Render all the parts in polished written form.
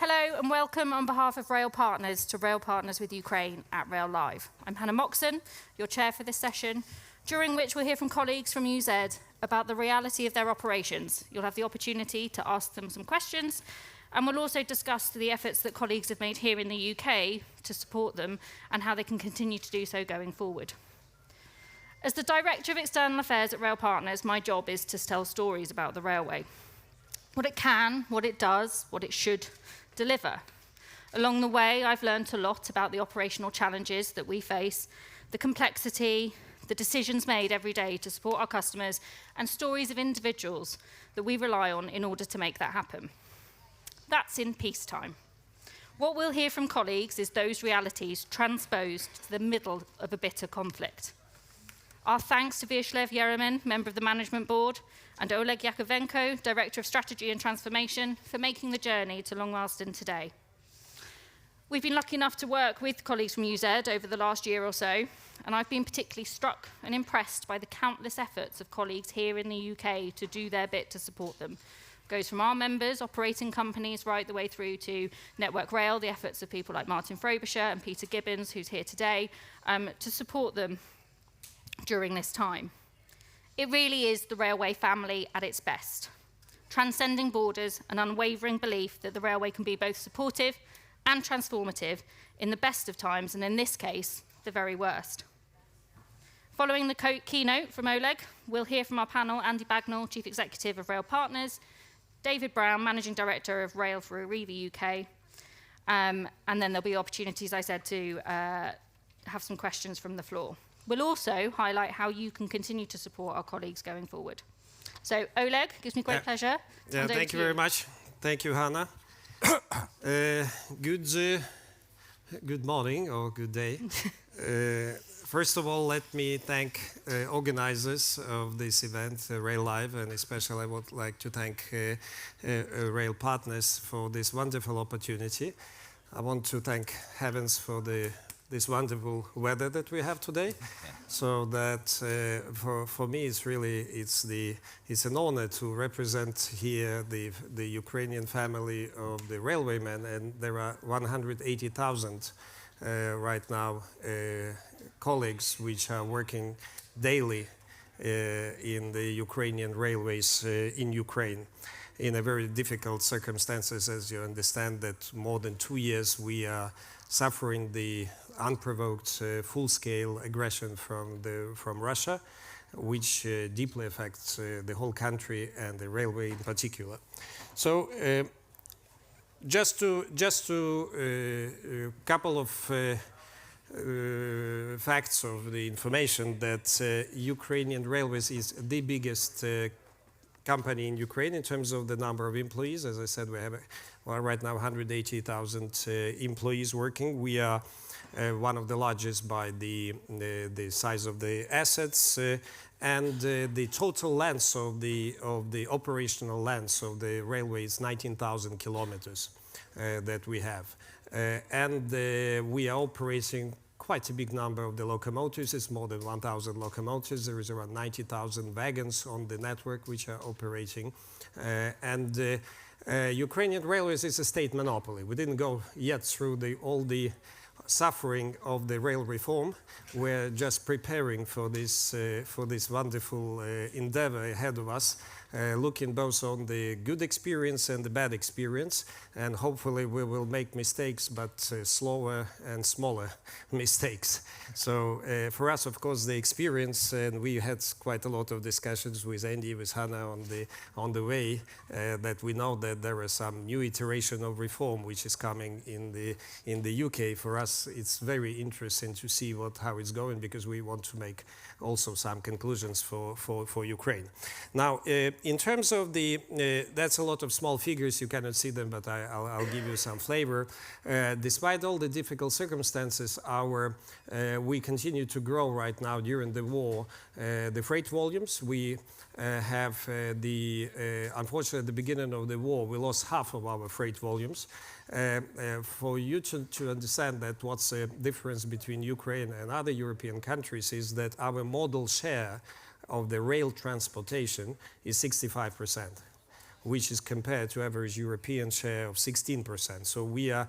Hello and welcome on behalf of Rail Partners to Rail Partners with Ukraine at Rail Live. I'm Hannah Moxon, your chair for this session, during which we'll hear from colleagues from UZ about the reality of their operations. You'll have the opportunity to ask them some questions, and we'll also discuss the efforts that colleagues have made here in the UK to support them and how they can continue to do so going forward. As the Director of External Affairs at Rail Partners, my job is to tell stories about the railway. What it can, what it does, what it should deliver. Along the way, I've learned a lot about the operational challenges that we face, the complexity, the decisions made every day to support our customers, and stories of individuals that we rely on in order to make that happen. That's in peacetime. What we'll hear from colleagues is those realities transposed to the middle of a bitter conflict. Our thanks to Vyacheslav Yeremin, member of the Management Board, and Oleg Yakovenko, Director of Strategy and Transformation, for making the journey to Long-Marston today. We've been lucky enough to work with colleagues from UZ over the last year or so, and I've been particularly struck and impressed by the countless efforts of colleagues here in the UK to do their bit to support them. It goes from our members, operating companies, right the way through to Network Rail, the efforts of people like Martin Frobisher and Peter Gibbons, who's here today, to support them during this time. It really is the railway family at its best, transcending borders, an unwavering belief that the railway can be both supportive and transformative in the best of times, and in this case, the very worst. Following the keynote from Oleg, we'll hear from our panel Andy Bagnall, Chief Executive of Rail Partners, David Brown, Managing Director of Rail for Arriva UK, and then there'll be opportunities, I said, to have some questions from the floor. We'll also highlight how you can continue to support our colleagues going forward. So, Oleg, gives me great pleasure. Yeah, thank you very much. Thank you, Hannah. Good morning or good day. First of all, let me thank organizers of this event, Rail Live, and especially I would like to thank Rail Partners for this wonderful opportunity. I want to thank heavens for this wonderful weather that we have today. So that for me it's an honor to represent here the Ukrainian family of the railwaymen, and there are 180,000 right now colleagues which are working daily in the Ukrainian railways in Ukraine in a very difficult circumstances, as you understand that more than 2 years we are suffering the unprovoked full-scale aggression from Russia, which deeply affects the whole country and the railway in particular. So just to couple of facts of the information that Ukrainian Railways is the biggest company in Ukraine in terms of the number of employees. As I said, we have right now 180,000 employees working. We are one of the largest by the size of the assets, and the total length of the operational length of the railway is 19,000 kilometers that we have, and we are operating quite a big number of the locomotives. It's more than 1,000 locomotives. There is around 90,000 wagons on the network which are operating, and Ukrainian Railways is a state monopoly. We didn't go yet through all the suffering of the rail reform. We're just preparing for this wonderful endeavor ahead of us, looking both on the good experience and the bad experience, and hopefully we will make mistakes, but slower and smaller mistakes. So for us, of course, the experience, and we had quite a lot of discussions with Andy, with Hannah on the way, that we know that there are some new iteration of reform which is coming in the UK. For us, it's very interesting to see how it's going, because we want to make also some conclusions for Ukraine. Now, in terms of that's a lot of small figures, you cannot see them, but I'll give you some flavor. Despite all the difficult circumstances, we continue to grow right now during the war. The freight volumes, we have unfortunately at the beginning of the war, we lost half of our freight volumes. For you to understand that what's the difference between Ukraine and other European countries is that our modal share of the rail transportation is 65%. which is compared to average European share of 16%. So we are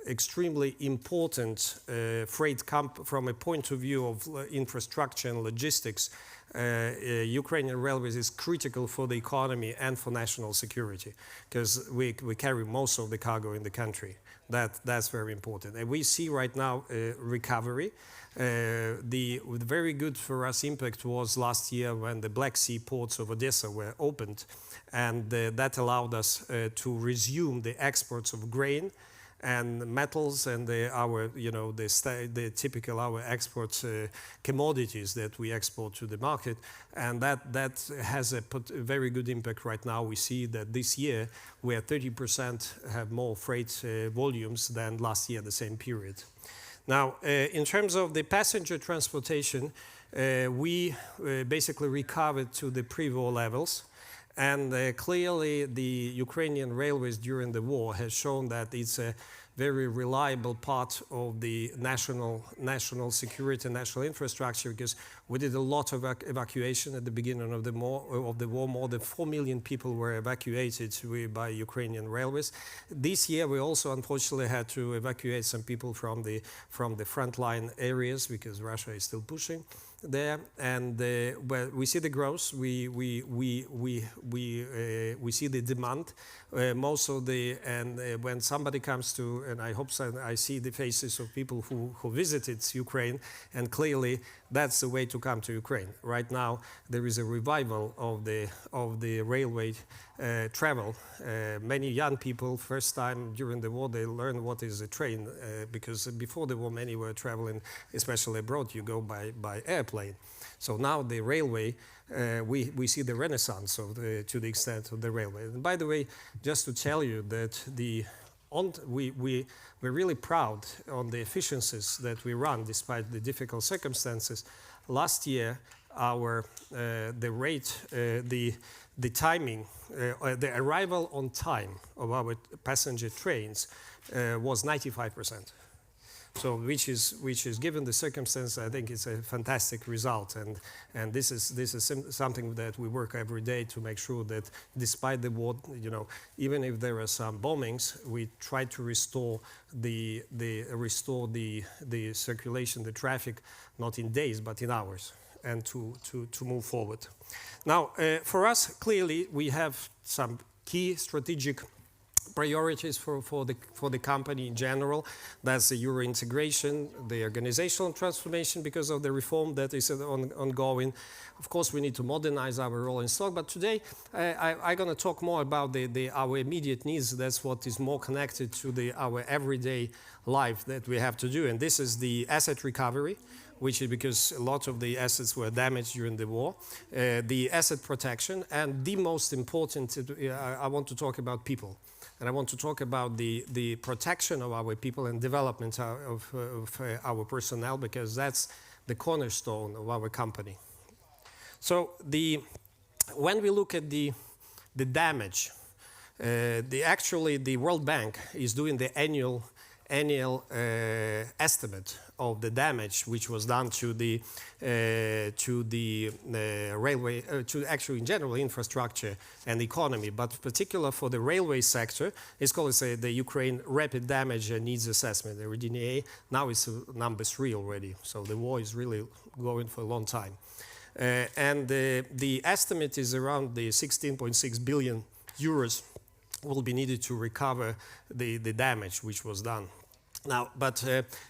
extremely important freight from a point of view of infrastructure and logistics. Ukrainian Railways is critical for the economy and for national security because we carry most of the cargo in the country. That's very important. And we see right now recovery. The very good for us impact was last year when the Black Sea ports of Odessa were opened, and that allowed us to resume the exports of grain and metals and the typical our export commodities that we export to the market, and that has a very good impact right now. We see that this year we are 30% have more freight volumes than last year the same period. Now, in terms of the passenger transportation, we basically recovered to the pre-war levels. And clearly, the Ukrainian railways during the war has shown that it's a very reliable part of the national security, national infrastructure, because we did a lot of evacuation at the beginning of the war. More than 4 million people were evacuated by Ukrainian railways. This year, we also unfortunately had to evacuate some people from the frontline areas because Russia is still pushing there, and we see the growth. We see the demand. When somebody comes to, and I hope so, I see the faces of people who visited Ukraine, and clearly that's the way to come to Ukraine. Right now, there is a revival of the railway travel. Many young people, first time during the war, they learn what is a train, because before the war, many were traveling, especially abroad, you go by airplane. So now the railway, we see the renaissance to the extent of the railway. And by the way, just to tell you that we're really proud on the efficiencies that we run despite the difficult circumstances. Last year, the timing, the arrival on time of our passenger trains was 95%. So, which is given the circumstance, I think it's a fantastic result, and this is something that we work every day to make sure that, despite the war, even if there are some bombings, we try to restore the circulation, the traffic, not in days but in hours, and to move forward. Now, for us, clearly, we have some key strategic priorities for the company in general. That's the Euro integration, the organizational transformation because of the reform that is ongoing. Of course, we need to modernize our rolling stock, but today I'm going to talk more about our immediate needs. That's what is more connected to our everyday life that we have to do, and this is the asset recovery, which is because a lot of the assets were damaged during the war, the asset protection, and the most important, I want to talk about people. And I want to talk about the protection of our people and development of our personnel, because that's the cornerstone of our company. So when we look at the damage, actually the World Bank is doing the annual estimate of the damage which was done to the railway, to actually in general infrastructure and economy, but particular for the railway sector, it's called the Ukraine Rapid Damage Needs Assessment, the RDNA. Now it's number 3 already, so the war is really going for a long time. And the estimate is around the 16.6 billion euros will be needed to recover the damage which was done. Now, but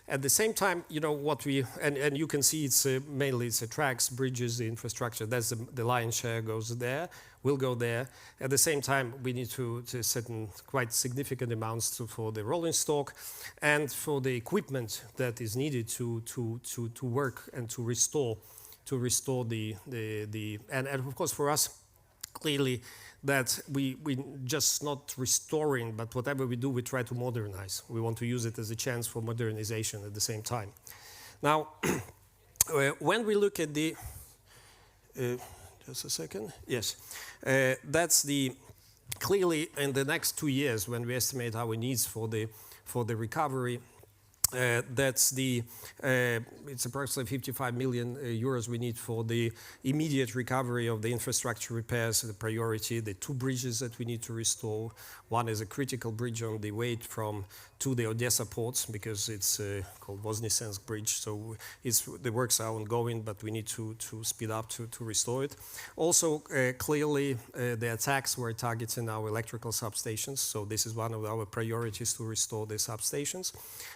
at the same time, what and you can see it's mainly it's tracks, bridges, the infrastructure. That's the lion's share goes there, will go there. At the same time, we need to set quite significant amounts for the rolling stock and for the equipment that is needed to work and to restore and of course for us, clearly, that we just not restoring, but whatever we do, we try to modernize. We want to use it as a chance for modernization at the same time. Now, when we look at just a second, yes, that's clearly in the next 2 years when we estimate our needs for the recovery, That's it's approximately 55 million euros we need for the immediate recovery of the infrastructure repairs, the priority, the 2 bridges that we need to restore. One is a critical bridge on the way to the Odessa ports, because it's called Voznesensk Bridge. So the works are ongoing, but we need to speed up to restore it. Also, clearly, the attacks were targeting our electrical substations. So this is one of our priorities, to restore the substations.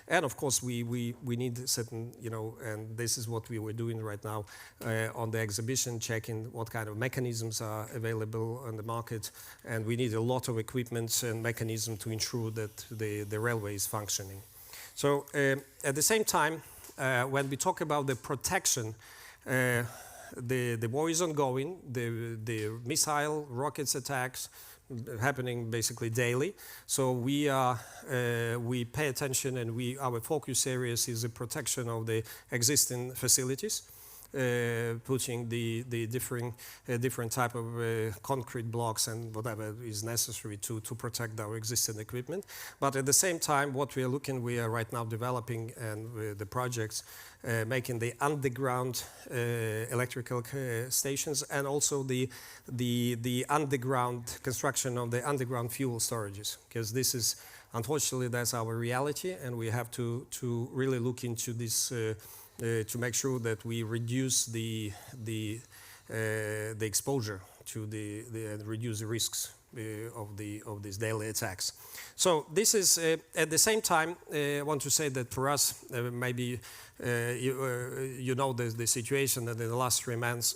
And of course, we need certain, and this is what we were doing right now on the exhibition, checking what kind of mechanisms are available on the market. And we need a lot of equipment and mechanism to ensure that the railway is functioning. So at the same time, when we talk about the protection, the war is ongoing, the missile rockets attacks happening basically daily. So we pay attention, and our focus areas is the protection of the existing facilities, putting the different type of concrete blocks and whatever is necessary to protect our existing equipment. But at the same time, we are right now developing, and the projects making the underground electrical stations, and also the underground construction of the underground fuel storages, because this is, unfortunately, that's our reality, and we have to really look into this to make sure that we reduce the exposure to and reduce the risks of these daily attacks. So this is at the same time. I want to say that for us, maybe you know the situation that in the last 3 months,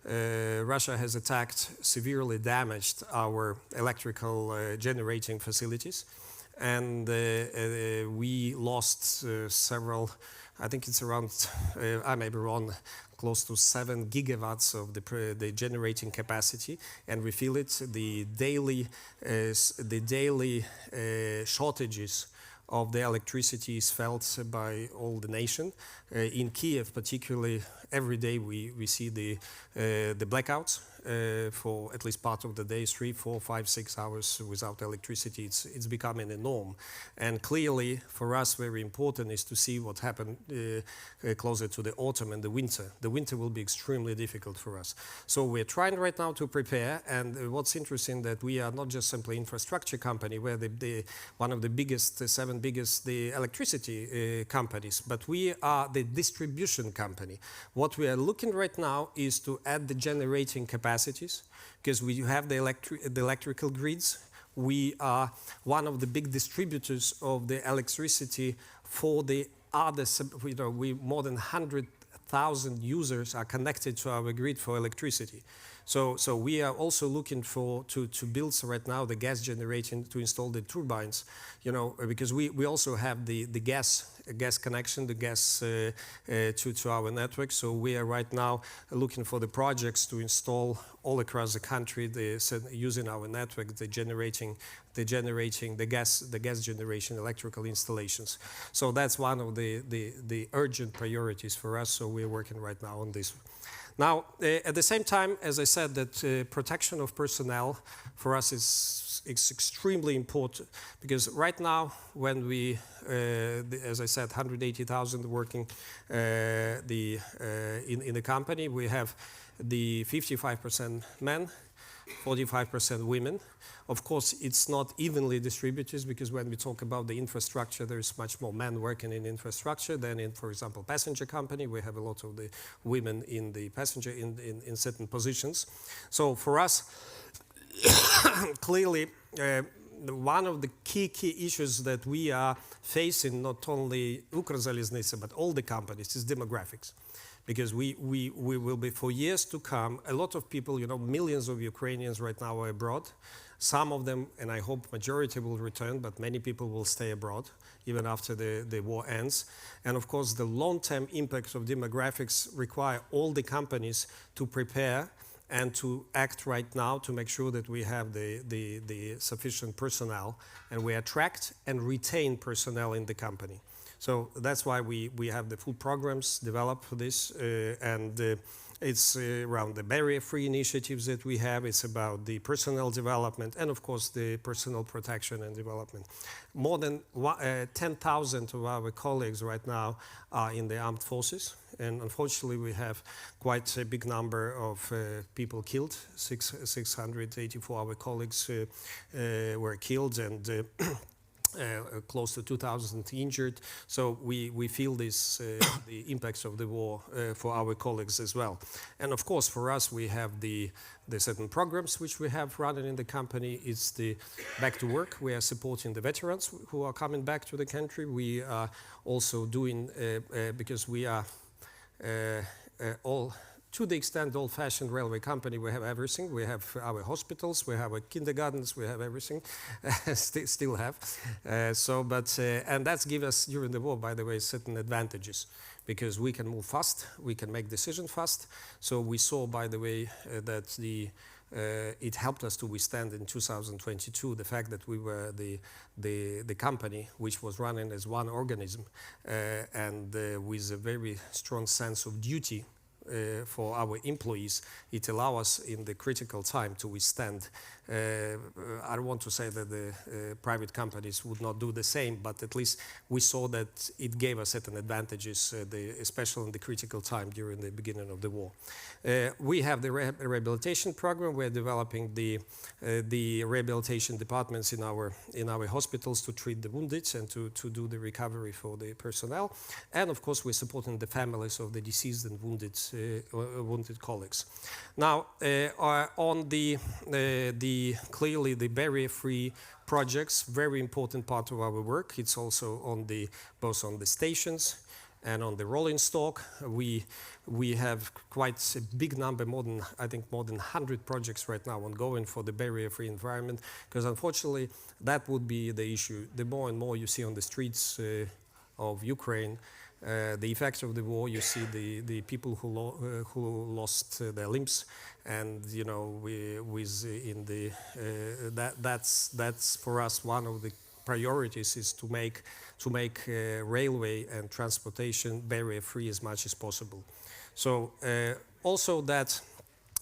Russia has attacked, severely damaged our electrical generating facilities, and we lost several. I think it's around, I may be wrong, close to 7 gigawatts of the generating capacity, and we feel it. The daily shortages of the electricity is felt by all the nation. In Kiev, particularly, every day we see the blackouts for at least part of the day, 3, 4, 5, 6 hours without electricity. It's becoming a norm. And clearly, for us, very important is to see what happened closer to the autumn and the winter. The winter will be extremely difficult for us. So we're trying right now to prepare. And what's interesting that we are not just simply infrastructure company, we're one of the biggest, 7 biggest electricity companies, but we are the distribution company. What we are looking right now is to add the generating capacities, because we have the electrical grids. We are one of the big distributors of the electricity for the other, more than 100,000 users are connected to our grid for electricity. So we are also looking to build right now the gas generating, to install the turbines, because we also have the gas connection, the gas to our network. So we are right now looking for the projects to install all across the country, using our network, the gas generation, electrical installations. So that's one of the urgent priorities for us. So we're working right now on this. Now, at the same time, as I said, that protection of personnel for us is extremely important, because right now, when we, as I said, 180,000 working in the company, we have the 55% men, 45% women. Of course, it's not evenly distributed, because when we talk about the infrastructure, there's much more men working in infrastructure than in, for example, passenger company. We have a lot of the women in the passenger in certain positions. So for us, clearly, one of the key issues that we are facing, not only Ukrzaliznytsia, but all the companies, is demographics. Because we will be, for years to come, a lot of people, millions of Ukrainians right now are abroad. Some of them, and I hope majority, will return, but many people will stay abroad, even after the war ends. And of course, the long-term impacts of demographics require all the companies to prepare and to act right now to make sure that we have the sufficient personnel, and we attract and retain personnel in the company. So that's why we have the full programs developed for this, and It's around the barrier-free initiatives that we have. It's about the personnel development and, of course, the personal protection and development. More than 10,000 of our colleagues right now are in the armed forces. And unfortunately, we have quite a big number of people killed. 684 of our colleagues were killed, and close to 2,000 injured. So we feel this, the impacts of the war for our colleagues as well. And of course, for us, we have the certain programs which we have running in the company. It's the Back to Work. We are supporting the veterans who are coming back to the country. We are also doing, because we are all, to the extent old-fashioned railway company, we have everything. We have our hospitals, we have our kindergartens, we have everything, still have. And that's give us, during the war, by the way, certain advantages, because we can move fast, we can make decisions fast. So we saw, by the way, that it helped us to withstand in 2022 the fact that we were the company which was running as one organism and with a very strong sense of duty for our employees. It allows us in the critical time to withstand. I don't want to say that the private companies would not do the same, but at least we saw that it gave us certain advantages, especially in the critical time during the beginning of the war. We have the rehabilitation program. We're developing the rehabilitation departments in our hospitals to treat the wounded and to do the recovery for the personnel. And of course, we're supporting the families of the deceased and wounded colleagues. Now, on clearly the barrier-free projects, very important part of our work. It's also on both on the stations and on the rolling stock. We have quite a big number, I think more than 100 projects right now ongoing for the barrier-free environment, because unfortunately that would be the issue. The more and more you see on the streets of Ukraine, the effects of the war, you see the people who lost their limbs, and you know that's for us one of the priorities is to make railway and transportation barrier-free as much as possible. So also that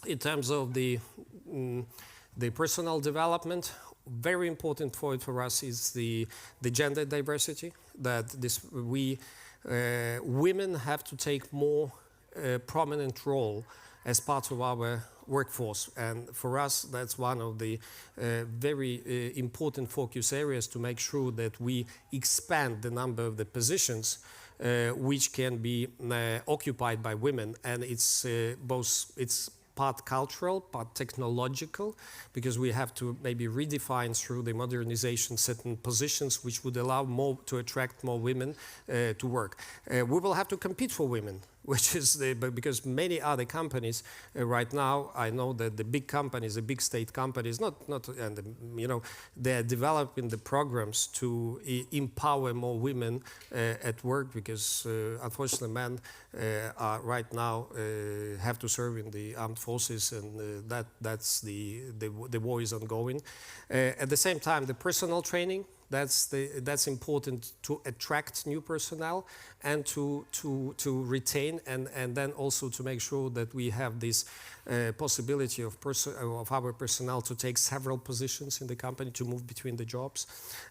in terms of the personal development, very important point for us is the gender diversity. That women have to take more prominent role as part of our workforce, and for us that's one of the very important focus areas to make sure that we expand the number of the positions which can be occupied by women, and it's part cultural, part technological, because we have to maybe redefine through the modernization certain positions which would allow to attract more women to work. We will have to compete for women, which is because many other companies right now, I know that the big companies, the big state companies, they're developing the programs to empower more women at work, because unfortunately men are right now have to serve in the armed forces, and that's the war is ongoing. At the same time, the personal training, that's important to attract new personnel and to retain, and then also to make sure that we have this possibility of our personnel to take several positions in the company, to move between the jobs.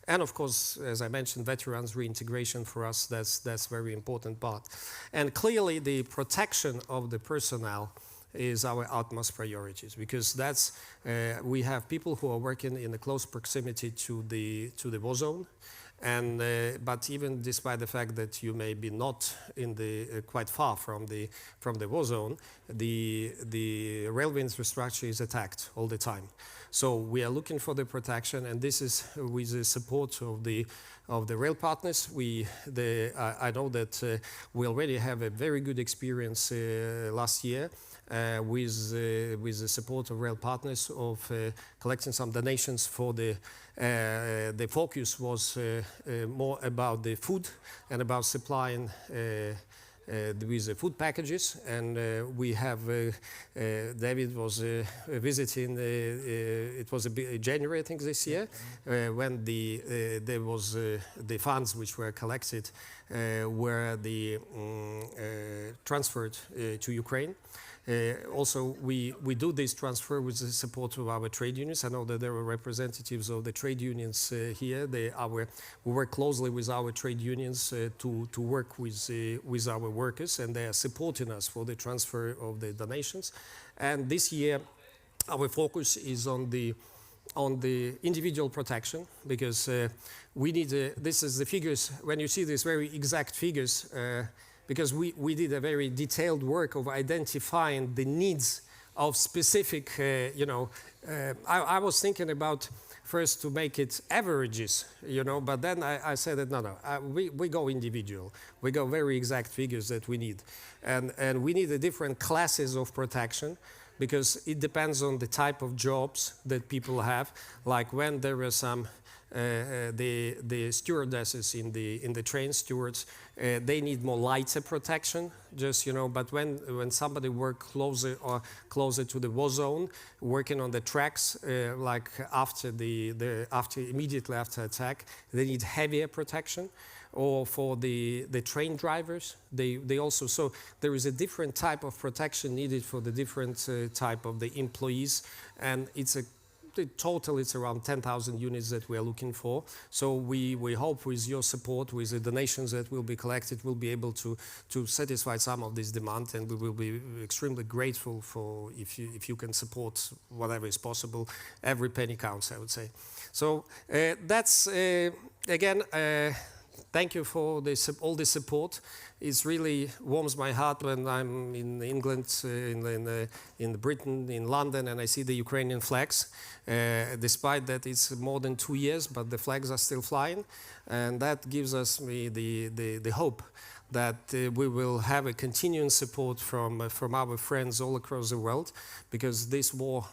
And of course, as I mentioned, veterans reintegration for us, that's very important part. And clearly the protection of the personnel is our utmost priorities, because that's we have people who are working in a close proximity to the war zone, and but even despite the fact that you may be not in the quite far from the war zone, the railway infrastructure is attacked all the time. So we are looking for the protection, and this is with the support of the rail partners. I know that we already have a very good experience last year with the support of rail partners of collecting some donations for the focus was more about the food and about supplying with the food packages, and we have David was visiting. It was January, I think, this year, when there was the funds which were collected were transferred to Ukraine. Also, we do this transfer with the support of our trade unions. I know that there are representatives of the trade unions here. We work closely with our trade unions to work with our workers, and they are supporting us for the transfer of the donations. And this year, our focus is on the individual protection, because we need, this is the figures, when you see these very exact figures, because we did a very detailed work of identifying the needs of specific, I was thinking about first to make it averages, but then I said that no, we go individual. We go very exact figures that we need. And we need the different classes of protection, because it depends on the type of jobs that people have. Like when there are some, the stewardesses in the train, stewards, they need more lighter protection, but when somebody works closer to the war zone, working on the tracks, like immediately after attack, they need heavier protection. Or for the train drivers, they also, so there is a different type of protection needed for the different type of the employees, and the total it's around 10,000 units that we are looking for. So we hope with your support, with the donations that will be collected, we'll be able to satisfy some of this demand, and we will be extremely grateful for if you can support whatever is possible. Every penny counts, I would say. So that's again. Thank you for all the support. It really warms my heart when I'm in England, in Britain, in London, and I see the Ukrainian flags. Despite that it's more than 2 years, but the flags are still flying. And that gives us the hope that we will have a continuing support from our friends all across the world, because this war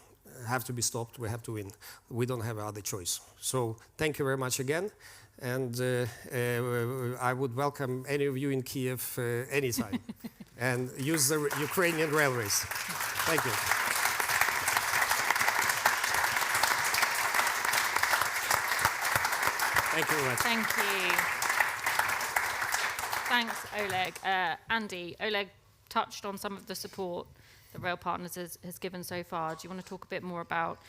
have to be stopped. We have to win. We don't have other choice. So thank you very much again. And I would welcome any of you in Kiev anytime and use the Ukrainian railways. Thank you. Thank you very much. Thank you. Thanks, Oleg. Andy, Oleg touched on some of the support that Rail Partners has given so far. Do you want to talk a bit more about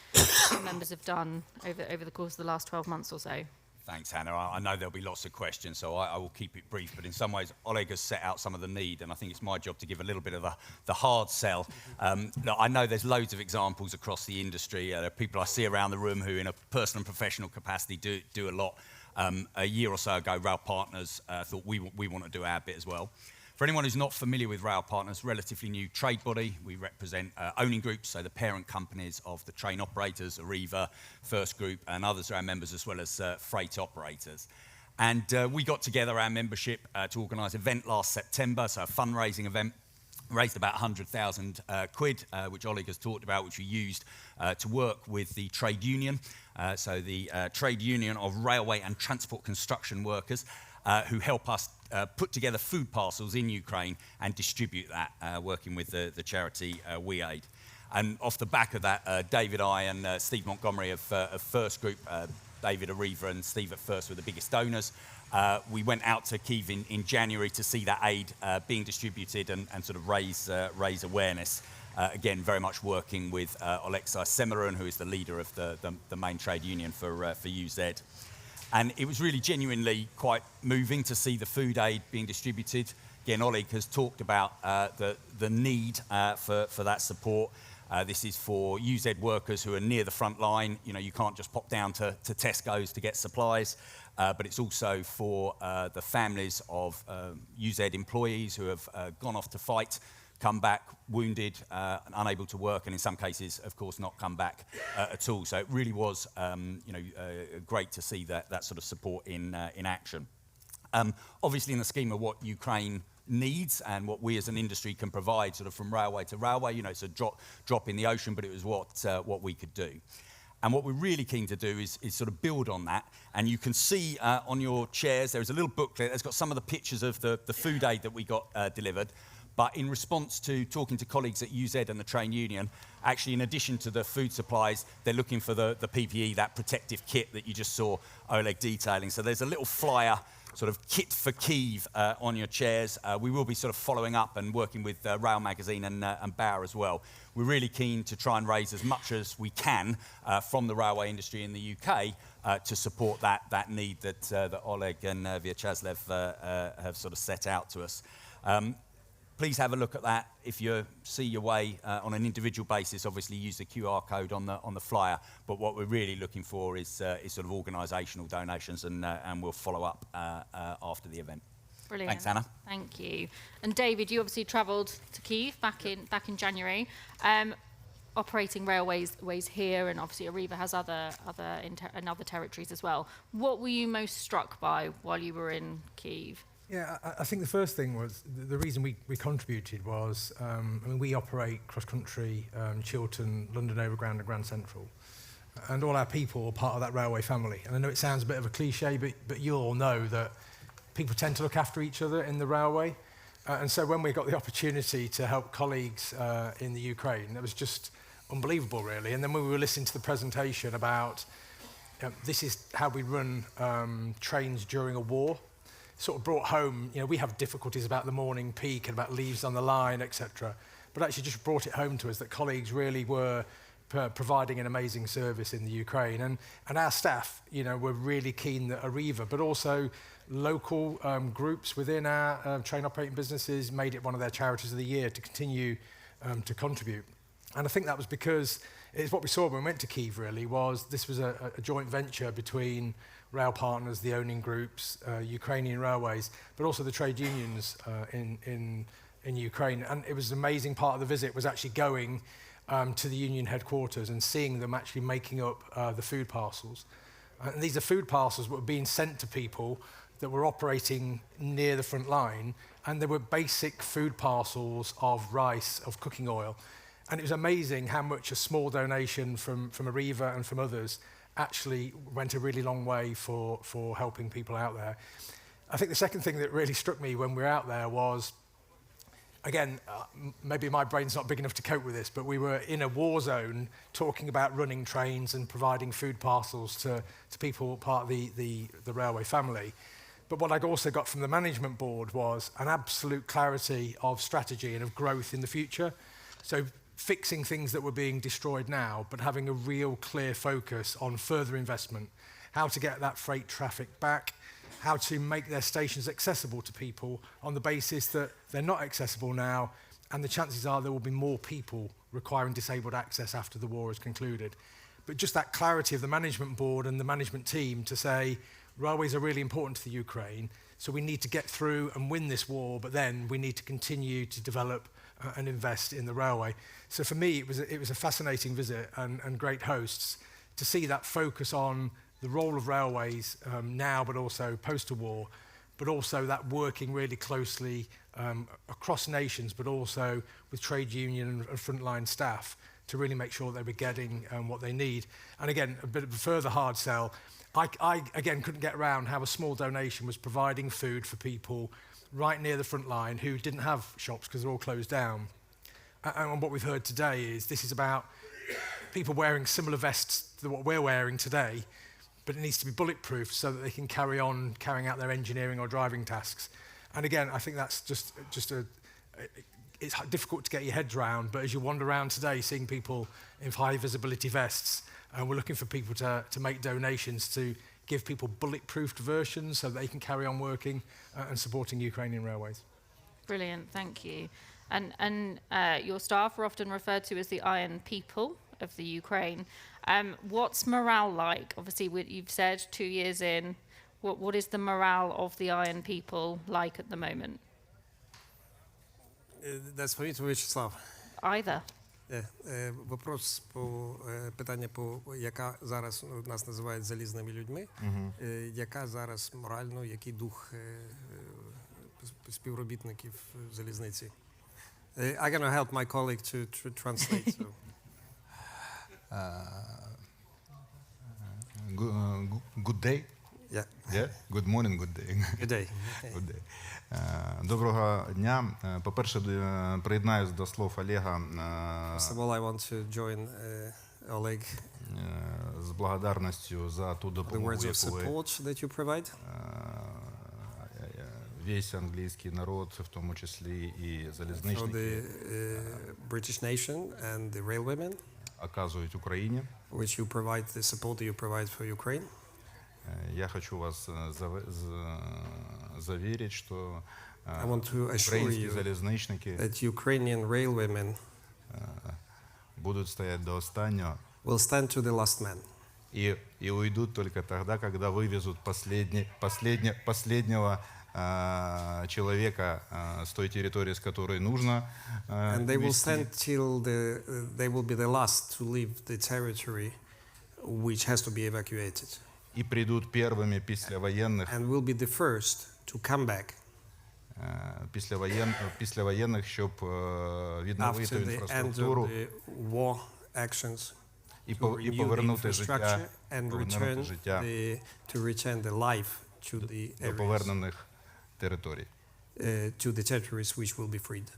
what members have done over the course of the last 12 months or so? Thanks, Hannah. I know there'll be lots of questions, so I will keep it brief. But in some ways, Oleg has set out some of the need, and I think it's my job to give a little bit of the hard sell. Look, I know there's loads of examples across the industry. There are people I see around the room who, in a personal and professional capacity, do a lot. A year or so ago, Rail Partners thought we want to do our bit as well. For anyone who's not familiar with Rail Partners, relatively new trade body. We represent owning groups, so the parent companies of the train operators, Arriva, First Group, and others are our members, as well as freight operators. And we got together, our membership, to organise an event last September, so a fundraising event. Raised about 100,000 quid, which Oleg has talked about, which we used to work with the trade union. So the trade union of railway and transport construction workers, who help us put together food parcels in Ukraine and distribute that, working with the charity We Aid. And off the back of that, David, I and Steve Montgomery of First Group, David Arriva and Steve at First were the biggest donors. We went out to Kyiv in January to see that aid being distributed and sort of raise awareness. Again, very much working with Alexei Semerun, who is the leader of the main trade union for UZ. And it was really genuinely quite moving to see the food aid being distributed. Again, Oleg has talked about the need for that support. This is for UZ workers who are near the front line. You know, you can't just pop down to Tesco's to get supplies, but it's also for the families of UZ employees who have gone off to fight, come back wounded, unable to work, and in some cases, of course, not come back at all. So it really was, great to see that sort of support in action. Obviously, in the scheme of what Ukraine needs and what we as an industry can provide, sort of from railway to railway, you know, it's a drop in the ocean, but it was what we could do. And what we're really keen to do is sort of build on that. And you can see on your chairs, there's a little booklet that's got some of the pictures of the food aid that we got delivered. But in response to talking to colleagues at UZ and the train union, actually, in addition to the food supplies, they're looking for the PPE, that protective kit that you just saw Oleg detailing. So there's a little flyer sort of kit for Kyiv on your chairs. We will be sort of following up and working with Rail Magazine and Bauer as well. We're really keen to try and raise as much as we can from the railway industry in the UK to support that need that Oleg and Vyacheslav have sort of set out to us. Please have a look at that. If you see your way on an individual basis, obviously use the QR code on the flyer. But what we're really looking for is sort of organisational donations, and we'll follow up after the event. Brilliant. Thanks, Anna. Thank you. And David, you obviously travelled to Kyiv back in January, operating railways here, and obviously Arriva has other territories as well. What were you most struck by while you were in Kyiv? Yeah, I think the first thing was the reason we contributed was, we operate cross-country, Chiltern, London Overground and Grand Central. And all our people are part of that railway family. And I know it sounds a bit of a cliche, but you all know that people tend to look after each other in the railway. And so when we got the opportunity to help colleagues in the Ukraine, it was just unbelievable, really. And then when we were listening to the presentation about this is how we run trains during a war, sort of brought home, we have difficulties about the morning peak and about leaves on the line, etc. But actually just brought it home to us that colleagues really were providing an amazing service in the Ukraine. And our staff, were really keen that Arriva, but also local groups within our train operating businesses made it one of their charities of the year to continue to contribute. And I think that was because it's what we saw when we went to Kyiv, really, was this was a joint venture between rail partners, the owning groups, Ukrainian railways, but also the trade unions in Ukraine. And it was an amazing part of the visit was actually going to the union headquarters and seeing them actually making up the food parcels. And these are food parcels that were being sent to people that were operating near the front line, and they were basic food parcels of rice, of cooking oil. And it was amazing how much a small donation from Arriva and from others actually went a really long way for helping people out there. I think the second thing that really struck me when we were out there was, again, maybe my brain's not big enough to cope with this, but we were in a war zone talking about running trains and providing food parcels to people part of the railway family. But what I also got from the management board was an absolute clarity of strategy and of growth in the future. So fixing things that were being destroyed now, but having a real clear focus on further investment, how to get that freight traffic back, how to make their stations accessible to people on the basis that they're not accessible now, and the chances are there will be more people requiring disabled access after the war is concluded. But just that clarity of the management board and the management team to say, railways are really important to the Ukraine, so we need to get through and win this war, but then we need to continue to develop and invest in the railway. So for me, it was a fascinating visit and great hosts to see that focus on the role of railways now, but also post-war, but also that working really closely across nations, but also with trade union and frontline staff to really make sure they were getting what they need. And again, a bit of a further hard sell. I again couldn't get around how a small donation was providing food for people right near the front line who didn't have shops because they're all closed down. And what we've heard today is this is about people wearing similar vests to what we're wearing today, but it needs to be bulletproof so that they can carry on carrying out their engineering or driving tasks. And again, I think that's just it's difficult to get your heads around, but as you wander around today, seeing people in high visibility vests, and we're looking for people to make donations to give people bulletproof versions so they can carry on working and supporting Ukrainian railways. Brilliant, thank you. And your staff are often referred to as the Iron People of the Ukraine. What's morale like? Obviously, you've said 2 years in. What is the morale of the Iron People like at the moment? That's for me to Вячеслав. Either. Вопрос питання яка зараз нас називають залізними людьми, яка зараз морально, який дух співробітників залізниці. I'm going to help my colleague to translate. So. Good day. Yeah. Yeah. Good morning, good day. Good day. Good day. Доброго дня. По-перше, приєднаюсь до слов Олега. First of all, I want to join Oleg з благодарністю за ту the допомогу, words of яку ви support that you provide. весь англійський народ, в тому числі і So залізничники, the British nation and the railwaymen, оказують Україні. which you provide, the support you provide for Ukraine. Я хочу вас заверить, что I want to assure українські you залізничники that Ukrainian railwaymen будут стоять до останнего will stand to the last man. и уйдут только тогда, когда вывезут последнего человека с той территории, с которой нужно And they will увезти. stand till they will be the last to leave the territory which has to be evacuated. И придут первыми післявоєнних, And will be the first to come back післявоєнних, щоб відновити after the end of інфраструктуру the war actions і to renew the повернути життя, infrastructure and повернути життя to return the life to the до areas, повернених територій. to the territories which will be freed.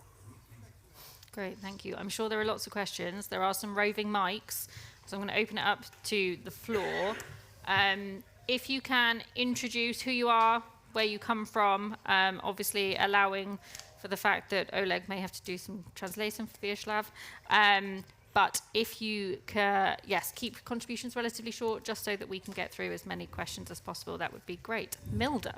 Great, thank you. I'm sure there are lots of questions. There are some roving mics, so I'm going to open it up to the floor. If you can introduce who you are, where you come from, obviously allowing for the fact that Oleg may have to do some translation for Vyacheslav. But if you can, yes, keep contributions relatively short, just so that we can get through as many questions as possible, that would be great. Milda.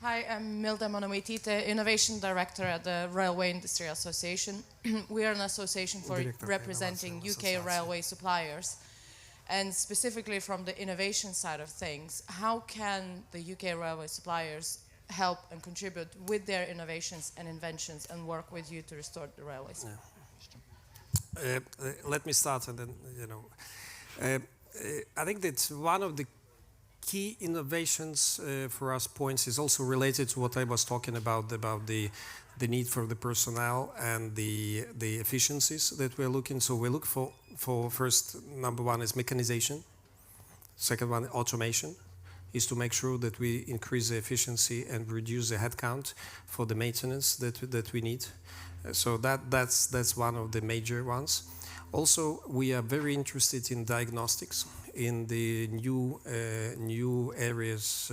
Hi, I'm Milda Monowaitite, Innovation Director at the Railway Industry Association. We are an association for Director representing Innovation UK Association. railway suppliers. And specifically from the innovation side of things, how can the UK railway suppliers help and contribute with their innovations and inventions and work with you to restore the railways? Let me start, and then I think that one of the key innovations for us points is also related to what I was talking about the need for the personnel and the efficiencies that we're looking. So we look for first, number one is mechanization. Second one, automation, is to make sure that we increase the efficiency and reduce the headcount for the maintenance that we need. So that's one of the major ones. Also, we are very interested in diagnostics, in the new areas,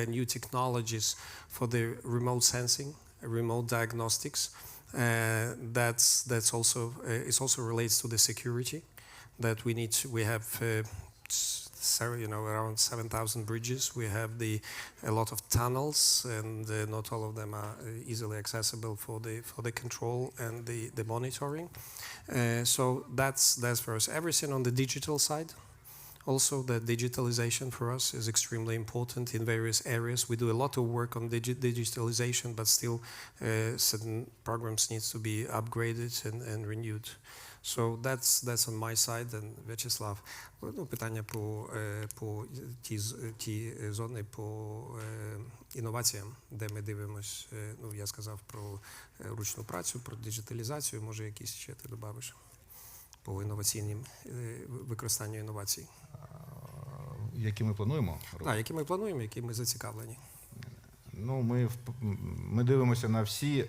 new technologies for the remote sensing, remote diagnostics. That's also it also relates to the security that we need. We have around 7,000 bridges. We have a lot of tunnels, and not all of them are easily accessible for the control and the monitoring. So that's for us. Everything on the digital side. Also, the digitalization for us is extremely important in various areas. We do a lot of work on digitalization, but still certain programs needs to be upgraded and renewed. So that's on my side. And Vyacheslav, питання по ті зони по інноваціям, де ми дивимось, я сказав про ручну працю, про диджиталізацію, може якісь ще ти добавиш по інноваційним використанню інновацій. Які ми плануємо робити? Так, які ми плануємо, які ми зацікавлені. Ну, ми дивимося на всі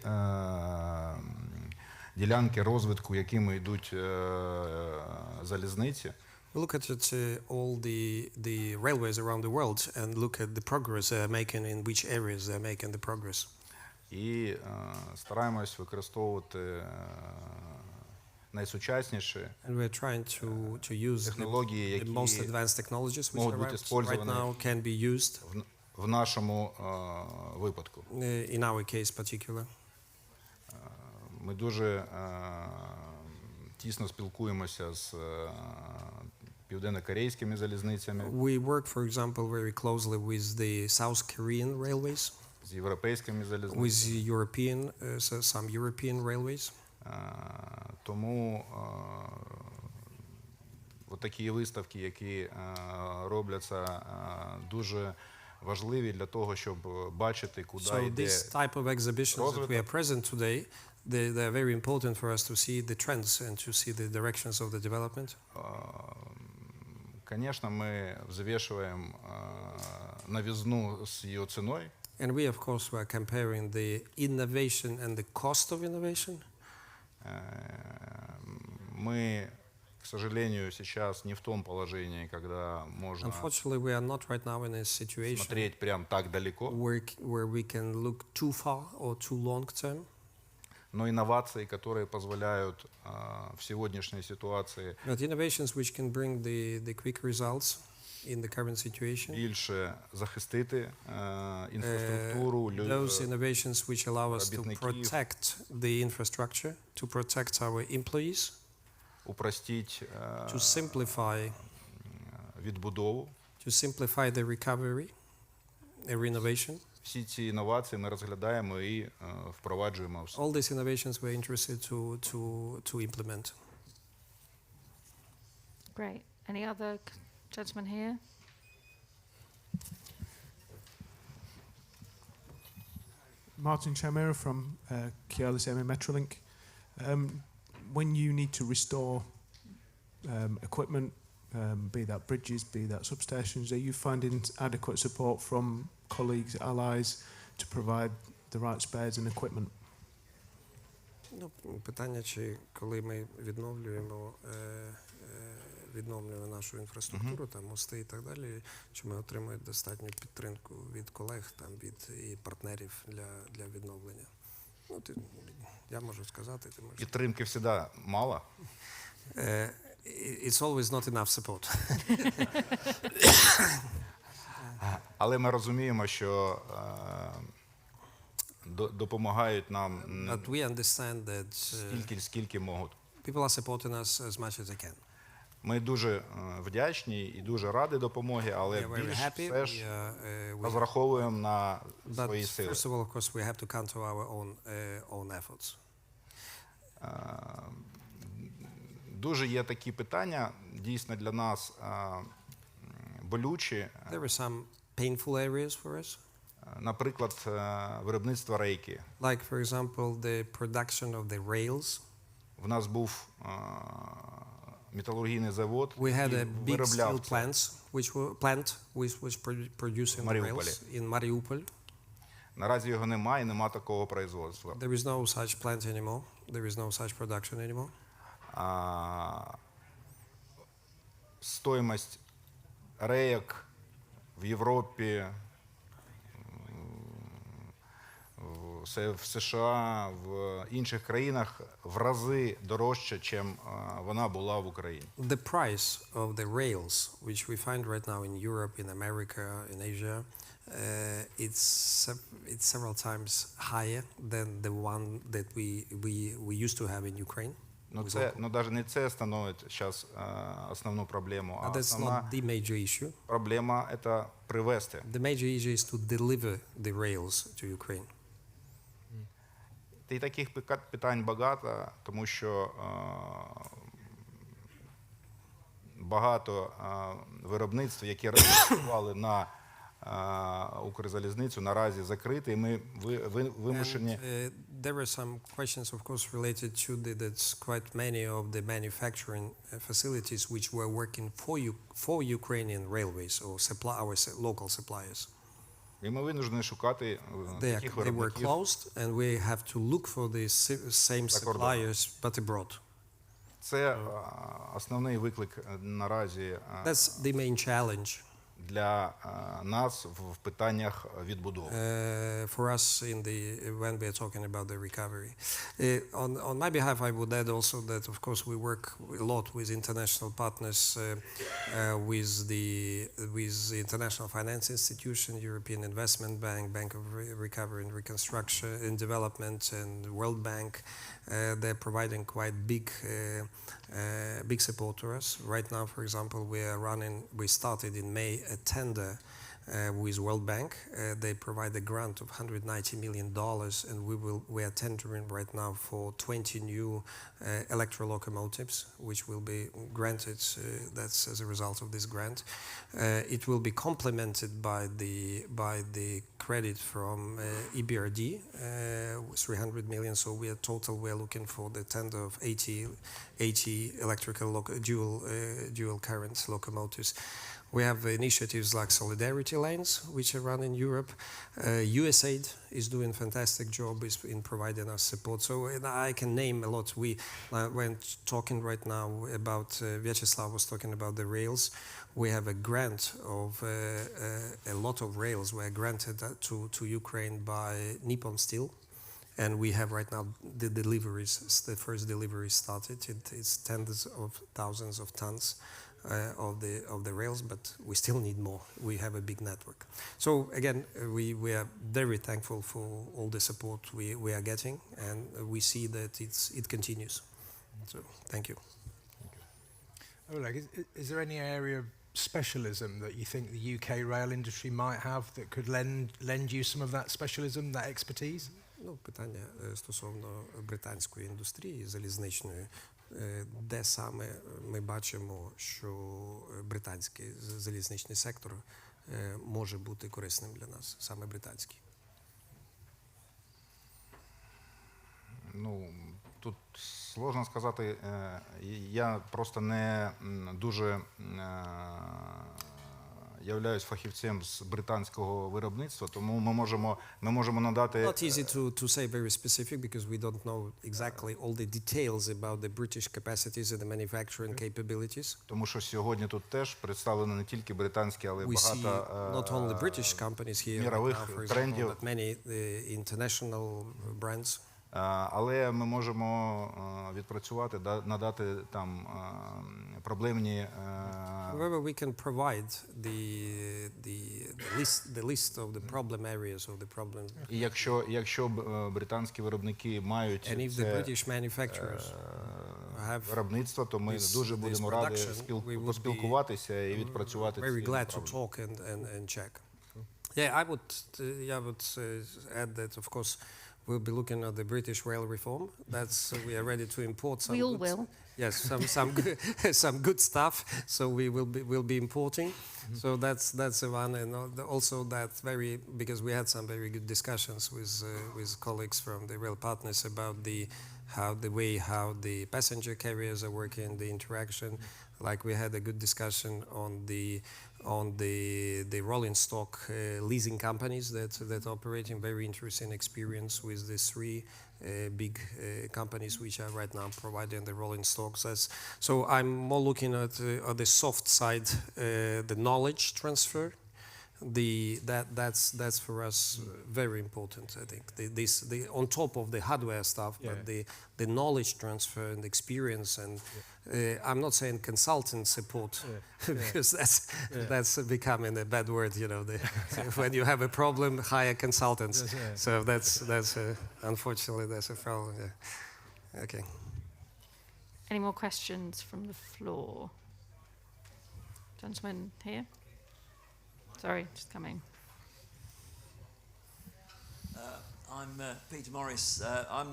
ділянки розвитку, якими йдуть залізниці. We look at all the railways around the world and look at the progress they're making, in which areas they're making the progress. І стараємось використовувати найсучасніші And we're trying to use технології, the most які advanced technologies which можуть are бути right использовані now can be used в нашому випадку. in our case particular. Ми дуже тісно спілкуємося з південно-корейськими залізницями, We work, for example, very closely with the South Korean railways, з європейськими залізницями. with European, some European railways. Тому такі виставки, які робляться, дуже важливі для того, щоб бачити, куди So йде. this type of exhibitions that we are present today, they're very important for us to see the trends and to see the directions of the development. Конечно, ми взвешиваем новизну с ее ценой. And we, of course, were comparing the innovation and the cost of innovation. Ми К сожалению, сейчас не в том положении, когда можно Unfortunately, we are not right now in a situation смотреть прям так далеко, where we can look too far or too long term. но инновации, которые позволяют в сегодняшней ситуации But innovations which can bring the quick results in the current situation. більше захистити інфраструктуру, Those innovations which allow us to робітників. protect the infrastructure, to protect our employees, упростить to simplify відбудову. the recovery, renovation. Всі ці інновації ми розглядаємо і впроваджуємо в All these innovations we're interested to implement. Great. Any other gentlemen here? Martin Chamera from Keolis MA Metrolink. When you need to restore equipment, be that bridges, be that substations, are you finding adequate support from colleagues, allies, to provide the right spares and equipment? Ну, питання, чи коли ми відновлюємо нашу інфраструктуру, там мости і так далі, чи ми отримуємо достатню підтримку від колег, там від і партнерів для відновлення. Ну, я можу сказати, ти можеш. Підтримки завжди мало. It's always not enough support. Але ми розуміємо, що допомагають нам But we understand that стільки, скільки можуть. people are supporting us as much as they can. Ми дуже вдячні і дуже раді допомоги, але We are very більш happy. все ж We розраховуємо на But свої сили. first of all, of course, we have to count our own efforts. Дуже є такі питання, дійсно для нас болючі. There are some painful areas for us, Наприклад, виробництво рейки. like, for example, the production of the rails. В нас був металургійний завод, We had a який big виробляв steel це. plant which was producing the Маріуполі. rails in Mariupol. Наразі його немає, нема такого производства. There is no such plant anymore. There is no such production anymore. Стоїмость рейок в Європі, в США, в інших країнах в рази дорожча, чим вона була в Україні. The price of the rails, which we find right now in Europe, in America, in Asia, it's several times higher than the one that we used to have in Ukraine. Навіть не це становить зараз основну проблему, а But that's основна not the major issue. проблема – це привезти. The major issue is to deliver the rails to Ukraine. І таких питань багато, тому що багато виробництв, які працювали на Укрзалізницю, наразі закриті, і ми вимушені There are some questions, of course, related to that quite many of the manufacturing facilities which were working for Ukrainian railways or our local suppliers. і ми винуждені шукати таких They were виробників. closed, and we have to look for the same suppliers, but abroad. Це основний виклик наразі That's the main challenge для нас в питаннях відбудови. for us when we are talking about the recovery. On my behalf, I would add also that, of course, we work a lot with international partners, with the International Finance Institution, European Investment Bank, Bank of Recovery and Reconstruction and Development, and World Bank. They're providing quite big support to us. Right now, for example, we started in May a tender with World Bank. They provide a grant of $190 million, and we are tendering right now for 20 new electro locomotives, which will be granted. That's as a result of this grant. It will be complemented by the credit from EBRD, 300 million. So we are looking for the tender of 80 electrical dual current locomotives. We have initiatives like Solidarity priority lanes which are run in Europe. USAID is doing a fantastic job in providing us support. So I can name a lot. When talking right now about, Vyacheslav was talking about the rails, we have a grant of a lot of rails were granted to Ukraine by Nippon Steel. And we have right now the deliveries, the first delivery started. It's tens of thousands of tons of the rails, but we still need more. We have a big network. So again, we are very thankful for all the support we are getting, and we see that it continues. So thank you. Oleg, is there any area of specialism that you think the UK rail industry might have that could lend you some of that specialism, that expertise? Ну, питання стосовно британської індустрії залізничної. Де саме ми бачимо, що британський залізничний сектор може бути корисним для нас, саме британський? Ну, тут сложно сказати. Я просто не дуже являюсь фахівцем з британського виробництва, тому ми можемо надати... Not easy to say very specific because we don't know exactly all the details about the British capacities and the manufacturing capabilities. Тому що сьогодні тут теж представлено не тільки британські, але We see багато not only British companies here, мірових now, for example, трендів. but many international brands. Але ми можемо відпрацювати, надати там проблемні... However, we can provide the list of the problem areas of the problem. І якщо британські виробники мають And if the British manufacturers have виробництво, то ми дуже будемо раді поспілкуватися і відпрацювати ці very glad to проблеми. talk and check. Yeah, I would add that, of course, we'll be looking at the British rail reform. We are ready to import some. We all will. Yes, some good stuff. So we'll be importing. So that's the one, and also that because we had some very good discussions with colleagues from the rail partners about how the passenger carriers are working, the interaction. Like we had a good discussion on the rolling stock leasing companies that operate in very interesting experience with the three big companies which are right now providing the rolling stocks. So I'm more looking at the soft side, the knowledge transfer. That's for us very important. I think on top of the hardware stuff, but the knowledge transfer and experience, and I'm not saying consultant support because that's becoming a bad word. When you have a problem, hire consultants. So that's unfortunately that's a problem. Yeah. Okay. Any more questions from the floor? Gentleman here. Sorry, just coming. I'm Peter Morris. I'm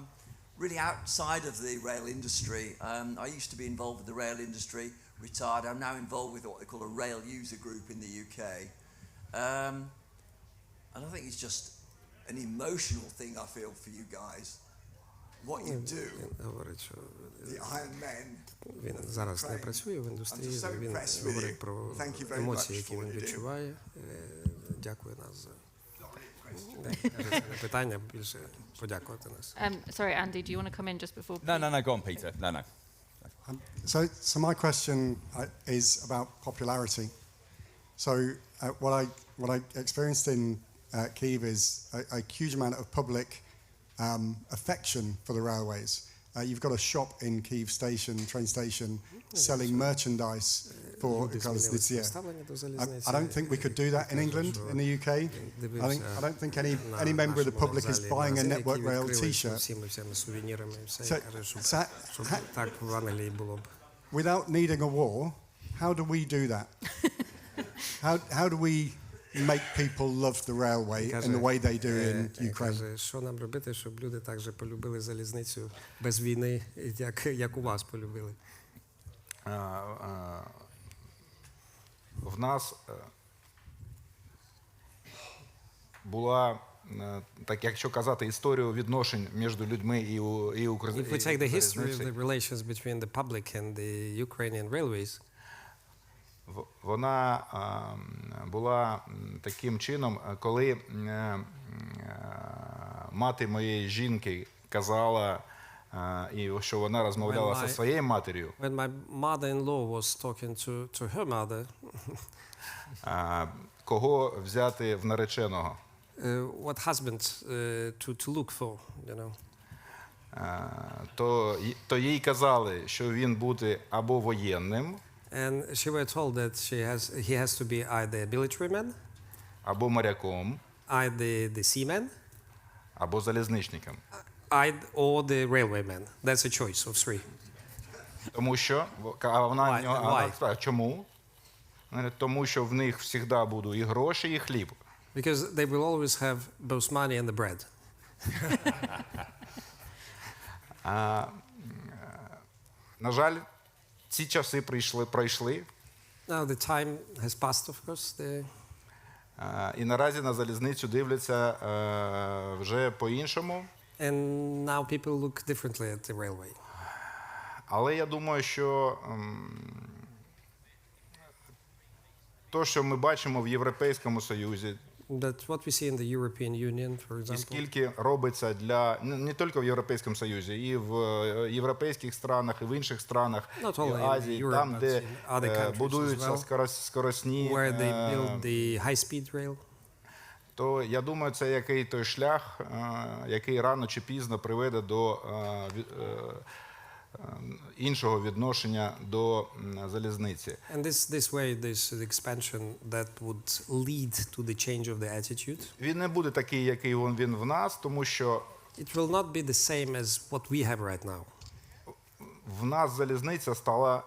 really outside of the rail industry. I used to be involved with the rail industry, retired. I'm now involved with what they call a rail user group in the UK. And I think it's just an emotional thing I feel for you guys. What you do, the Iron Men. Він зараз не працює в індустрії, він говорить про емоції, які він відчуває. Дякую нас за питання, більше подякувати нас. Sorry, Andy, do you want to come in just before? No, go on, Peter. No. So my question is about popularity. So what I experienced in Kyiv is a huge amount of public affection for the railways. You've got a shop in Kyiv train station, selling merchandise for Ukrzaliznytsia. I don't think we could do that in England, in the UK. I don't think any member of the public is buying a Network Rail T-shirt. Without needing a war, how do we do that? How do we make people love the railway in the way they do in Ukraine? Що нам робити, щоб люди так же полюбили залізницю без війни, як у вас полюбили? В нас була, так якщо казати, історію відношень між людьми і Укрзалізницею. If we take the history of the relations between the public and the Ukrainian railways, вона була таким чином, коли мати моєї жінки казала, і що вона розмовляла зі своєю матір'ю. When my mother-in-law was talking to her mother, Кого взяти в нареченого? what husband to look for, you know. То їй казали, що він буде або воєнним, And she were told that he has to be either a military man, або моряком, either the seaman, або залізничником. or the railway man. That's a choice of three. Тому що, а вона Why? спрашиває, чому? Тому що в них завжди будуть і гроші, і хліб. Because they will always have both money and the bread. На жаль, ці часи пройшли, Now the time has passed, of course. і наразі на залізницю дивляться вже по-іншому. And now people look differently at the railway. Але я думаю, що то, що ми бачимо в Європейському Союзі, But what we see in the European Union, for і example, скільки робиться для не тільки в Європейському Союзі, і в європейських странах, і в інших странах, Not і only в in Азії, Europe, там, but де in other countries будуються as well, скоросні, where they build the high-speed rail, то я думаю, це який той шлях, який рано чи пізно приведе до іншого відношення до залізниці. and this way, this expansion that would lead to the change of the attitude. Він не буде такий, який він в нас, тому що It will not be the same as what we have right now. в нас залізниця стала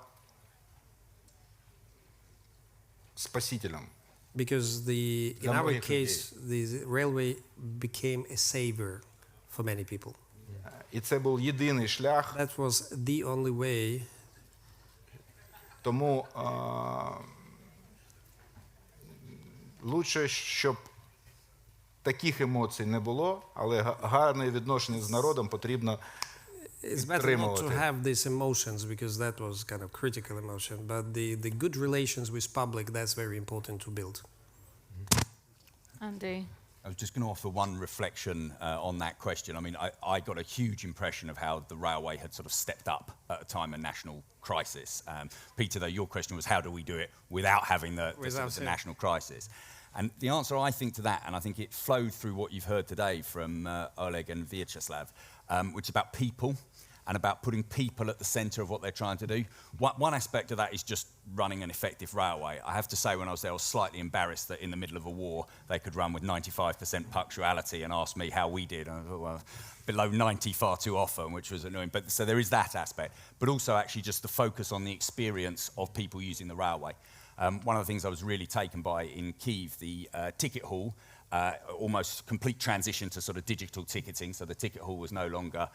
спасителем. Because in Для our многих case, the railway became a savior for many people. І це був єдиний шлях, That was the only way. тому лучше, щоб таких емоцій не було, але гарне відношення з народом потрібно It's better not to підтримувати. have these emotions because that was kind of critical emotion. But the good relations with public, that's very important to build. Andy. I was just going to offer one reflection on that question. I mean, I got a huge impression of how the railway had sort of stepped up at a time of national crisis. Peter, though, your question was how do we do it without having the national crisis? And the answer, I think, to that, and I think it flowed through what you've heard today from Oleg and Vyacheslav, which is about people and about putting people at the centre of what they're trying to do. One aspect of that is just running an effective railway. I have to say, when I was there, I was slightly embarrassed that in the middle of a war, they could run with 95% punctuality and ask me how we did. And I thought, well, below 90 far too often, which was annoying. But so there is that aspect. But also actually just the focus on the experience of people using the railway. One of the things I was really taken by in Kyiv, the ticket hall, almost complete transition to sort of digital ticketing, so the ticket hall was no longer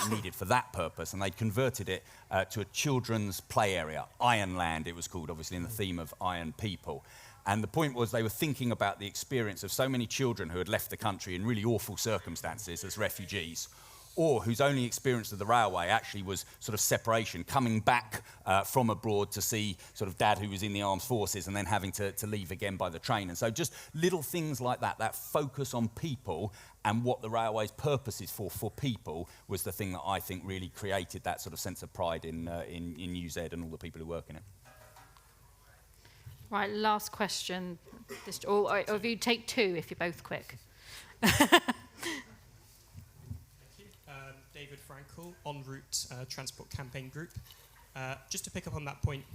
needed for that purpose, and they converted it to a children's play area, Ironland it was called, obviously in the theme of Iron People. And the point was they were thinking about the experience of so many children who had left the country in really awful circumstances as refugees, or whose only experience of the railway actually was sort of separation, coming back from abroad to see sort of dad who was in the armed forces and then having to leave again by the train. And so just little things like that, that focus on people and what the railway's purpose is for people was the thing that I think really created that sort of sense of pride in UZ and all the people who work in it. Right, last question. Or if you take two, if you're both quick. David Frankel, En Route Transport Campaign Group. Just to pick up on that point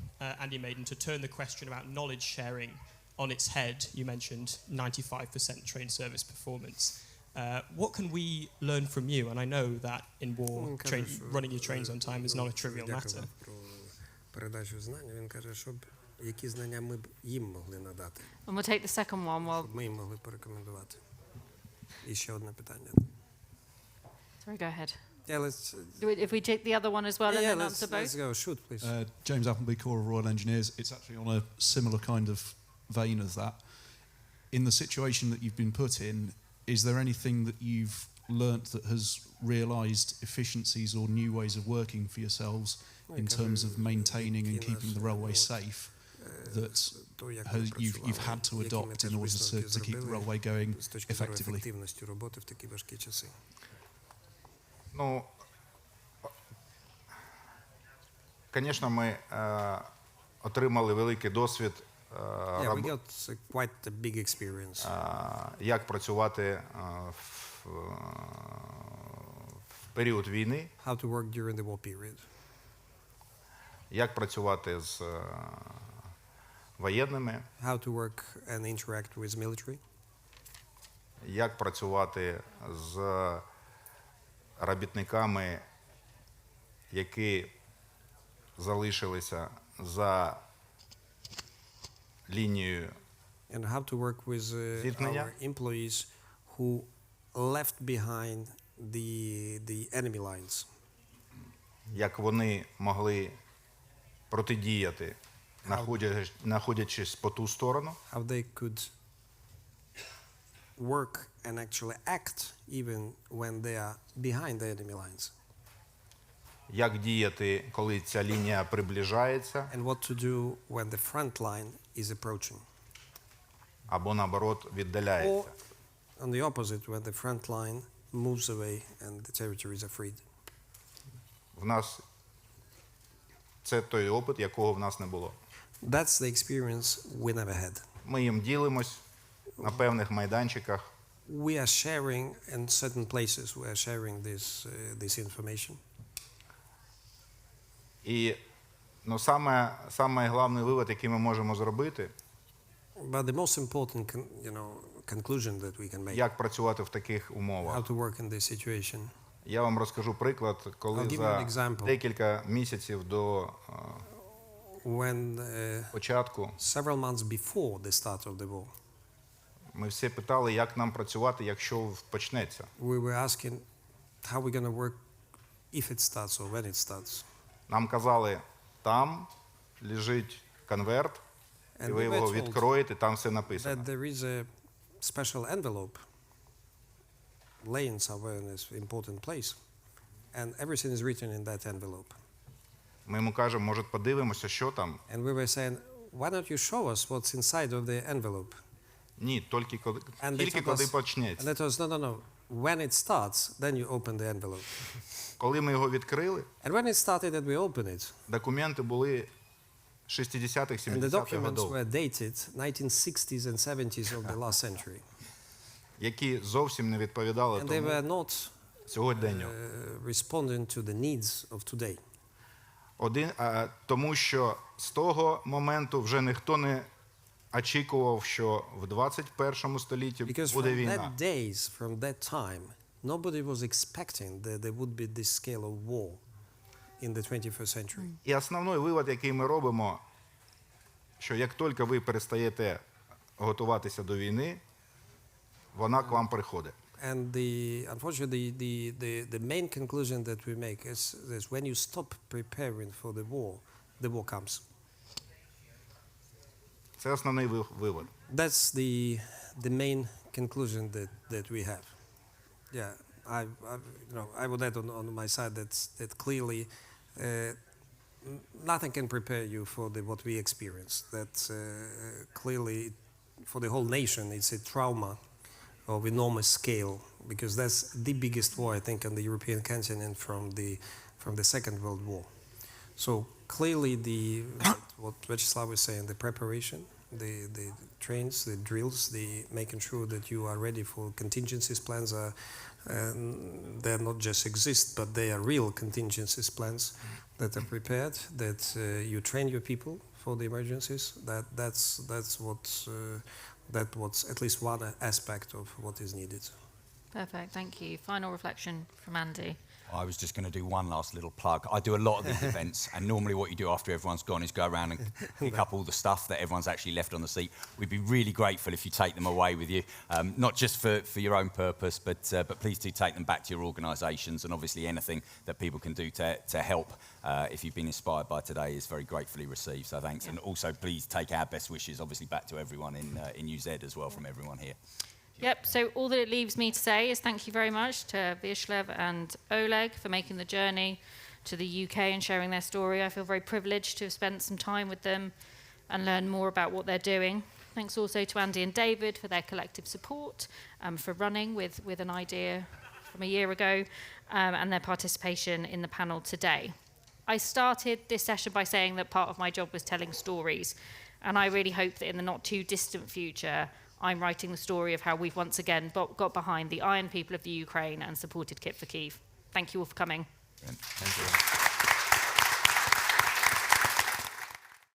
Andy made, and to turn the question about knowledge sharing on its head, you mentioned 95% train service performance. What can we learn from you? And I know that in war, running your trains on time is not a trivial matter. Передачу знань, він каже, щоб які знання ми б їм могли надати, And we'll take the second one while... щоб ми їм могли порекомендувати. І ще одне питання. Sorry, go ahead. Yeah, let's... If we take the other one as well and then answer both? Let's go. Shoot, please. James Appleby, Corps of Royal Engineers. It's actually on a similar kind of vein as that. In the situation that you've been put in, is there anything that you've learnt that has realised efficiencies or new ways of working for yourselves in terms of maintaining and keeping the railway safe that то, як you've працювали, had to які ми adopt теж in order висновки to keep the зробили railway going з точки зору effectively? ефективності роботи в такі важкі часи. Ну, звісно, ми отримали великий досвід, Yeah, we got quite a big experience. Як працювати в період війни, How to work during the war period. як працювати з воєнними, How to work and interact with military. як працювати з робітниками, які залишилися за лінією And how to work with зіткнення. our employees who left behind the enemy lines. як вони могли протидіяти, знаходячись по ту сторону, How they could work and actually act even when they are behind the enemy lines. як діяти, коли ця лінія приближається, And what to do when the front line is approaching. або наоборот Or віддаляється. on the opposite, when the front line moves away and the territories are freed. В нас це той опит, якого в нас не було. That's the experience we never had. Ми їм ділимось на певних майданчиках, We are sharing in certain places. We are sharing this information. і саме головний вивод, який ми можемо зробити, But the most important, conclusion that we can make. як працювати в таких умовах. How to work in this situation. Я вам розкажу приклад, коли I'll give you за an example. декілька місяців до When початку several months before the start of the war, ми всі питали, як нам працювати, якщо почнеться. we were asking how we're going to work if it starts or when it starts. Нам казали, там лежить конверт, і And ви we were його told відкроєте, там все написано. that there is a special envelope laying somewhere in this important place, and everything is written in that envelope. Ми йому кажемо, може, подивимося, що там. And we were saying, why don't you show us what's inside of the envelope? Ні, тільки коли And they told коли us, почнеться. and they told us, no. When it starts, then you open the envelope. Коли ми його відкрили, And when it started and we opened it, документи були 60-х, and the 70-х documents років, were dated 1960s and 70s of the last century. які зовсім не відповідали And they were тому not сьогоденню. responding to the needs of today. Тому що з того моменту вже ніхто не очікував, що в 21 столітті Because буде from війна. that days, from that time, nobody was expecting that there would be this scale of war in the 21st century. І основний вивод, який ми робимо, що як тільки ви перестаєте готуватися до війни, вона к вам приходить. And unfortunately, the main conclusion that we make is when you stop preparing for the war comes. Це основний вивод. That's the main conclusion that we have. Yeah, I would add on my side that clearly nothing can prepare you for what we experienced. That clearly for the whole nation it's a trauma of enormous scale, because that's the biggest war I think on the European continent from the Second World War. So clearly what Vyacheslav was saying, the preparation, the trains, the drills, the making sure that you are ready for contingencies plans are they're not just exist, but they are real contingencies plans that are prepared, that you train your people for the emergencies. That's what's at least one aspect of what is needed. Perfect, thank you. Final reflection from Andy. I was just going to do one last little plug. I do a lot of these events, and normally what you do after everyone's gone is go around and pick up all the stuff that everyone's actually left on the seat. We'd be really grateful if you take them away with you, not just for your own purpose, but please do take them back to your organisations, and obviously anything that people can do to help if you've been inspired by today is very gratefully received. So thanks, and also please take our best wishes, obviously, back to everyone in UZ as well from everyone here. Yep, so all that it leaves me to say is thank you very much to Vyacheslav and Oleg for making the journey to the UK and sharing their story. I feel very privileged to have spent some time with them and learn more about what they're doing. Thanks also to Andy and David for their collective support, for running with an idea from a year ago, and their participation in the panel today. I started this session by saying that part of my job was telling stories, and I really hope that in the not too distant future, I'm writing the story of how we've once again got behind the iron people of the Ukraine and supported Kit for Kyiv. Thank you all for coming. Thank you.